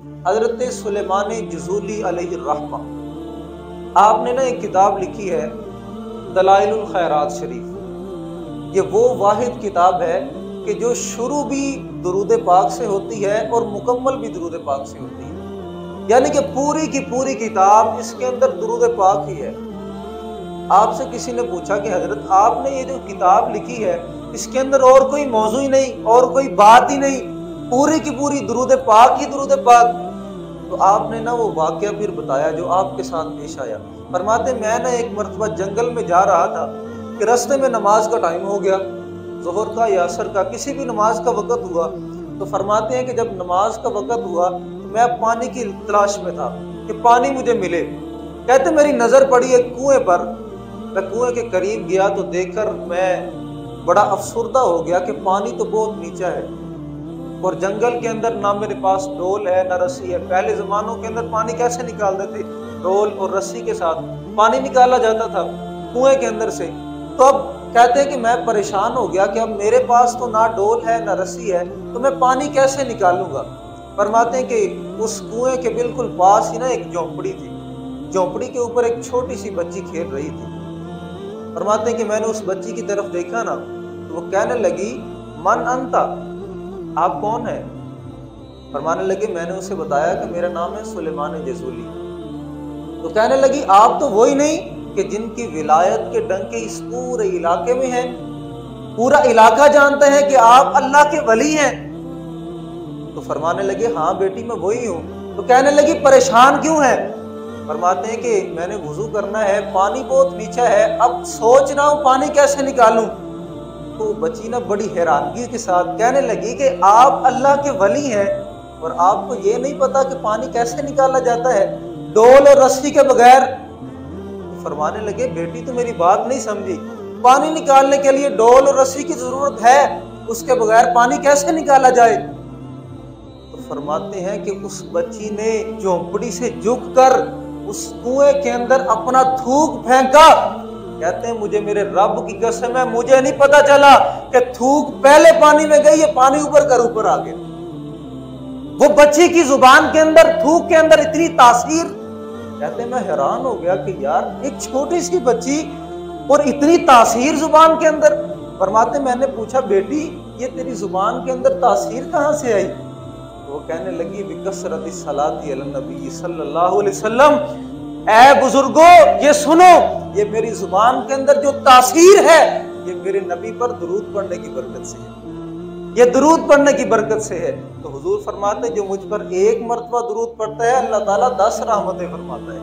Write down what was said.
हजरत सुलेमान जज़ूली अलैहिर्रहमा, आपने ना एक किताब लिखी है दलाइलुल खैरात शरीफ। ये वो वाहिद किताब है कि जो शुरू भी दुरूद पाक से होती है और मुकम्मल भी दुरूद पाक से होती है, यानी कि पूरी की पूरी किताब इसके अंदर दुरूद पाक ही है। आपसे किसी ने पूछा कि हजरत आपने ये जो किताब लिखी है इसके अंदर और कोई मौजू ही नहीं, और कोई बात ही नहीं, पूरी की पूरी दुरूद पाक ही दुरूद पाक। तो आपने ना वो वाकया फिर बताया जो आपके साथ पेश आया। फरमाते मैं ना एक मरतबा जंगल में जा रहा था कि रास्ते में नमाज का टाइम हो गया, ज़ोहर का या असर का, किसी भी नमाज का वक़्त हुआ। तो फरमाते हैं कि जब नमाज का वक़्त हुआ तो मैं पानी की तलाश में था कि पानी मुझे मिले। कहते मेरी नज़र पड़ी एक कुएं पर। मैं कुएं के करीब गया तो देखकर मैं बड़ा अफसुर्दा हो गया कि पानी तो बहुत नीचा है और जंगल के अंदर ना मेरे पास डोल है ना रस्सी है। पहले ज़मानों के अंदर पानी कैसे निकालते थे? डोल और रस्सी के साथ पानी निकाला जाता था कुएं के अंदर से। तो अब कहते हैं कि मैं परेशान हो गया कि अब मेरे पास तो ना डोल है ना रस्सी है, तो मैं पानी कैसे निकालूंगा। फरमाते हैं कि उस कुएं के बिल्कुल पास ही ना एक झोंपड़ी थी। झोंपड़ी के ऊपर एक छोटी सी बच्ची खेल रही थी। फरमाते हैं कि मैंने उस बच्ची की तरफ देखा ना, तो वो कहने लगी मन अंता, आप कौन है? फरमाने लगे, मैंने उसे बताया कि मेरा नाम है सुलेमान जज़ूली। तो कहने लगी आप तो वही नहीं कि जिनकी विलायत के डंके इस पूरे इलाके में हैं, पूरा इलाका जानते हैं कि आप अल्लाह के वली हैं। तो फरमाने लगे हाँ बेटी मैं वही हूँ। तो कहने लगी परेशान क्यों है? फरमाते हैं कि मैंने वुजू करना है, पानी बहुत नीचा है, अब सोच रहा हूँ पानी कैसे निकालूं। तो बच्ची ना बड़ी हैरानगी के साथ कहने लगी कि आप अल्लाह के वली हैं और आपको ये नहीं पता कि पानी कैसे निकाला जाता है डोल और रस्सी के बगैर। तो फरमाने लगे बेटी तो मेरी बात नहीं समझी, पानी निकालने के लिए डोल और रस्सी की जरूरत है, उसके बगैर पानी कैसे निकाला जाए। तो फरमाते हैं कि उस बच्ची ने झोंपड़ी से झुककर उस कुएं के अंदर अपना थूक फेंका। कहते हैं मुझे मेरे रब की कसम है, मुझे नहीं पता चला कि थूक पहले पानी में गई है, पानी ऊपर कर ऊपर आ गया। वो बच्ची की जुबान के अंदर, थूक के अंदर इतनी तासीर। कहते हैं मैं हैरान हो गया कि यार एक छोटी सी बच्ची और इतनी तासीर जुबान के अंदर। फरमाते मैंने पूछा बेटी ये तेरी जुबान के अंदर तासीर कहाँ से आई? वो कहने लगी बिकसरत सलाती अला नबी सल्लल्लाहु अलैहि वसल्लम, ऐ बुजुर्गो ये सुनो, ये मेरी जुबान के अंदर जो तासीर है ये मेरे नबी पर दुरूद पढ़ने की बरकत से है, ये दुरूद पढ़ने की बरकत से है। तो हुजूर फरमाते जो मुझ पर एक मर्तबा दुरूद पढ़ता है अल्लाह ताला 10 रहमतें फरमाता है।